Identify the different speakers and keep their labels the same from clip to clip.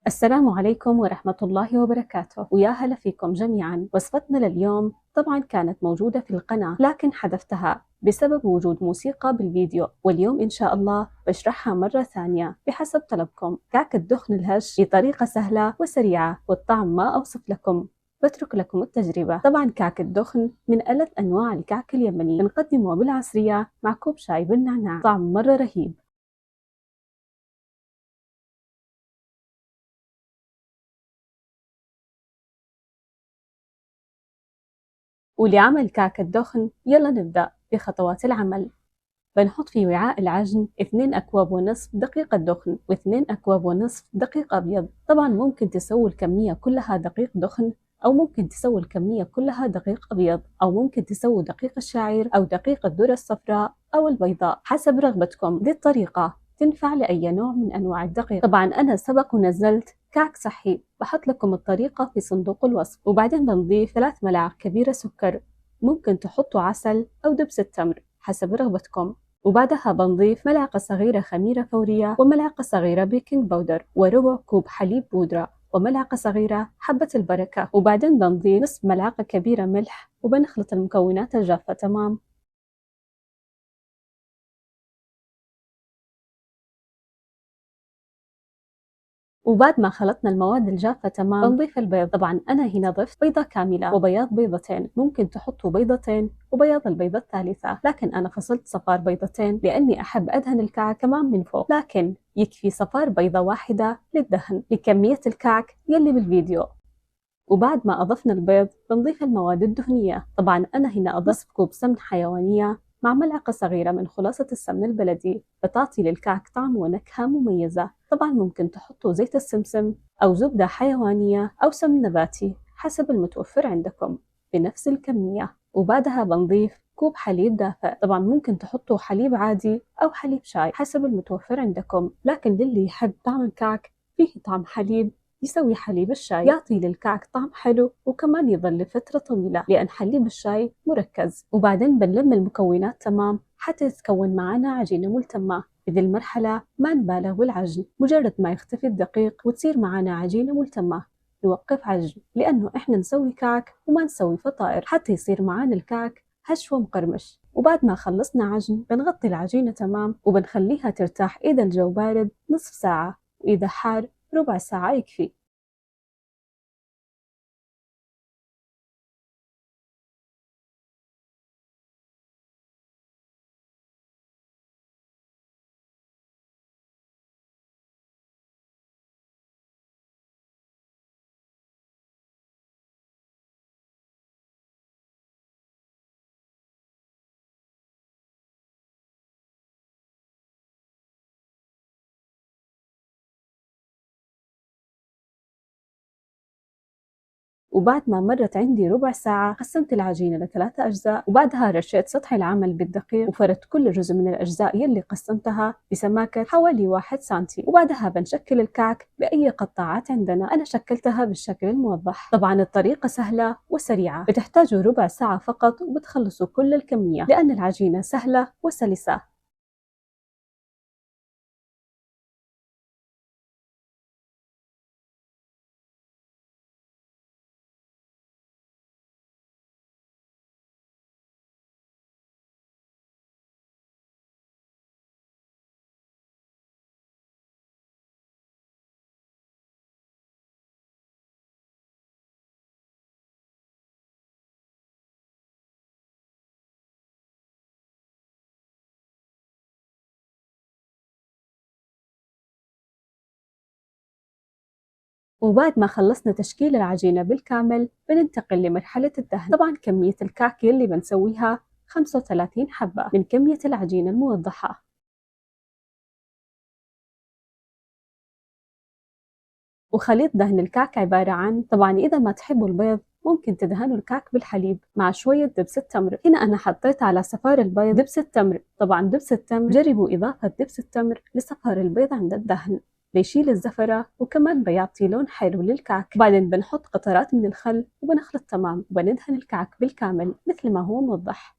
Speaker 1: السلام عليكم ورحمة الله وبركاته، ويا هلا فيكم جميعا. وصفتنا لليوم طبعا كانت موجودة في القناة لكن حذفتها بسبب وجود موسيقى بالفيديو، واليوم إن شاء الله بشرحها مرة ثانية بحسب طلبكم. كعك الدخن الهش بطريقة سهلة وسريعة، والطعم ما أوصف لكم، بترك لكم التجربة. طبعا كعك الدخن من ألذ أنواع الكعك اليمني، بنقدمه بالعصرية مع كوب شاي بالنعناع، طعم مرة رهيب. ولعمل كعك الدخن يلا نبدأ بخطوات العمل. بنحط في وعاء العجن 2 أكواب ونصف دقيق الدخن و2 أكواب ونصف دقيق أبيض. طبعا ممكن تسووا الكمية كلها دقيق دخن، أو ممكن تسووا الكمية كلها دقيق أبيض، أو ممكن تسووا دقيق الشعير أو دقيق الذرة الصفراء أو البيضاء حسب رغبتكم. دي الطريقة تنفع لأي نوع من أنواع الدقيق. طبعا أنا سبق ونزلت كعك صحي، بحط لكم الطريقة في صندوق الوصف. وبعدين بنضيف 3 ملاعق كبيرة سكر، ممكن تحطوا عسل أو دبس التمر حسب رغبتكم. وبعدها بنضيف ملعقة صغيرة خميرة فورية، وملعقة صغيرة بيكنج باودر، وربع كوب حليب بودرة، وملعقة صغيرة حبة البركة. وبعدين بنضيف نصف ملعقة كبيرة ملح، وبنخلط المكونات الجافة تمام. وبعد ما خلطنا المواد الجافة تمام بنضيف البيض. طبعا أنا هنا ضفت بيضة كاملة وبياض بيضتين، ممكن تحطوا بيضتين وبياض البيضة الثالثة، لكن أنا فصلت صفار بيضتين لأني أحب أدهن الكعك كمان من فوق، لكن يكفي صفار بيضة واحدة للدهن لكمية الكعك يلي بالفيديو. وبعد ما أضفنا البيض بنضيف المواد الدهنية. طبعا أنا هنا أضفت كوب سمن حيوانية مع ملعقة صغيرة من خلاصة السمن البلدي، بتعطي للكعك طعم ونكهة مميزة. طبعا ممكن تحطوا زيت السمسم أو زبدة حيوانية أو سمن نباتي حسب المتوفر عندكم بنفس الكمية. وبعدها بنضيف كوب حليب دافئ، طبعا ممكن تحطوا حليب عادي أو حليب شاي حسب المتوفر عندكم، لكن للي يحب طعم الكعك فيه طعم حليب يسوي حليب الشاي، يعطي للكعك طعم حلو وكمان يظل لفترة طويلة لأن حليب الشاي مركز. وبعدين بنلم المكونات تمام حتى تتكون معنا عجينة ملتمة. بذي المرحلة ما نبالغ بالعجن، مجرد ما يختفي الدقيق وتصير معنا عجينة ملتمة نوقف عجن، لأنه إحنا نسوي كعك وما نسوي فطائر، حتى يصير معانا الكعك هش ومقرمش. وبعد ما خلصنا عجن بنغطي العجينة تمام وبنخليها ترتاح، إذا الجو بارد نصف ساعة، وإذا حار ربع ساعة يكفي. وبعد ما مرت عندي ربع ساعة قسمت العجينة ل3 أجزاء، وبعدها رشيت سطح العمل بالدقيق وفردت كل جزء من الأجزاء يلي قسمتها بسماكة حوالي 1 سنتي. وبعدها بنشكل الكعك بأي قطاعات عندنا، أنا شكلتها بالشكل الموضح. طبعا الطريقة سهلة وسريعة، بتحتاجوا ربع ساعة فقط وبتخلصوا كل الكمية لأن العجينة سهلة وسلسة. وبعد ما خلصنا تشكيل العجينة بالكامل بننتقل لمرحلة الدهن. طبعا كمية الكعك اللي بنسويها 35 حبة من كمية العجينة الموضحة. وخليط دهن الكعك عبارة عن، طبعا إذا ما تحبوا البيض ممكن تدهنوا الكعك بالحليب مع شوية دبس التمر. هنا أنا حطيت على صفار البيض دبس التمر. طبعا دبس التمر جربوا إضافة دبس التمر لصفار البيض عند الدهن، بيشيل الزفرة وكمان بيعطي لون حلو للكعك. بعدين بنحط قطرات من الخل وبنخلط تمام وبندهن الكعك بالكامل مثل ما هو موضح.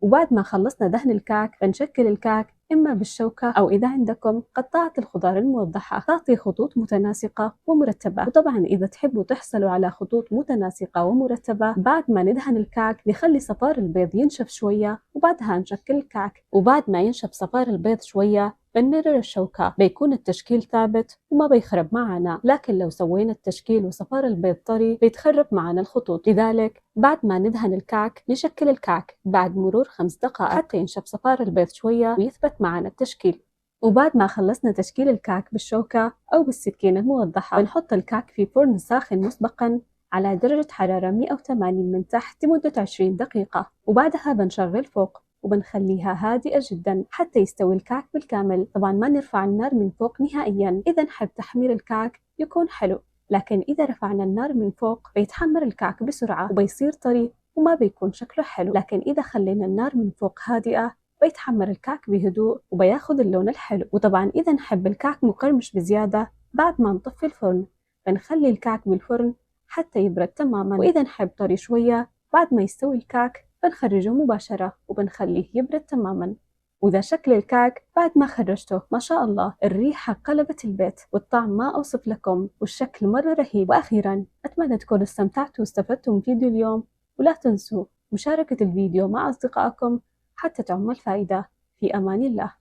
Speaker 1: وبعد ما خلصنا دهن الكعك بنشكل الكعك إما بالشوكة أو إذا عندكم قطعة الخضار الموضحة تعطي خطوط متناسقة ومرتبة. وطبعا إذا تحبوا تحصلوا على خطوط متناسقة ومرتبة بعد ما ندهن الكعك نخلي صفار البيض ينشف شوية وبعدها نشكل الكعك. وبعد ما ينشف صفار البيض شوية بنمرر الشوكة بيكون التشكيل ثابت وما بيخرب معنا، لكن لو سوينا التشكيل وصفار البيض طري بيتخرب معنا الخطوط. لذلك بعد ما ندهن الكعك نشكل الكعك بعد مرور 5 دقائق حتى ينشف صفار البيض شوية ويثبت معنا التشكيل. وبعد ما خلصنا تشكيل الكعك بالشوكة أو بالسكينة الموضحة بنحط الكعك في فرن ساخن مسبقا على درجة حرارة 180 من تحت لمدة 20 دقيقة، وبعدها بنشغل فوق وبنخليها هادئة جدا حتى يستوي الكعك بالكامل. طبعا ما نرفع النار من فوق نهائيا، إذا نحب تحمير الكعك يكون حلو، لكن إذا رفعنا النار من فوق بيتحمر الكعك بسرعة وبيصير طري وما بيكون شكله حلو. لكن إذا خلينا النار من فوق هادئة بيتحمر الكعك بهدوء وبياخد اللون الحلو. وطبعا إذا نحب الكعك مقرمش بزيادة بعد ما نطفي الفرن بنخلي الكعك بالفرن حتى يبرد تماما، وإذا نحب طري شوية بعد ما يستوي الكعك بنخرجه مباشرة وبنخليه يبرد تماما. وإذا شكل الكعك بعد ما خرجته ما شاء الله الريحة قلبت البيت والطعم ما أوصف لكم والشكل مرة رهيب. وأخيرا أتمنى تكونوا استمتعتوا واستفدتوا من فيديو اليوم، ولا تنسوا مشاركة الفيديو مع أصدقائكم حتى تعم الفائدة. في أمان الله.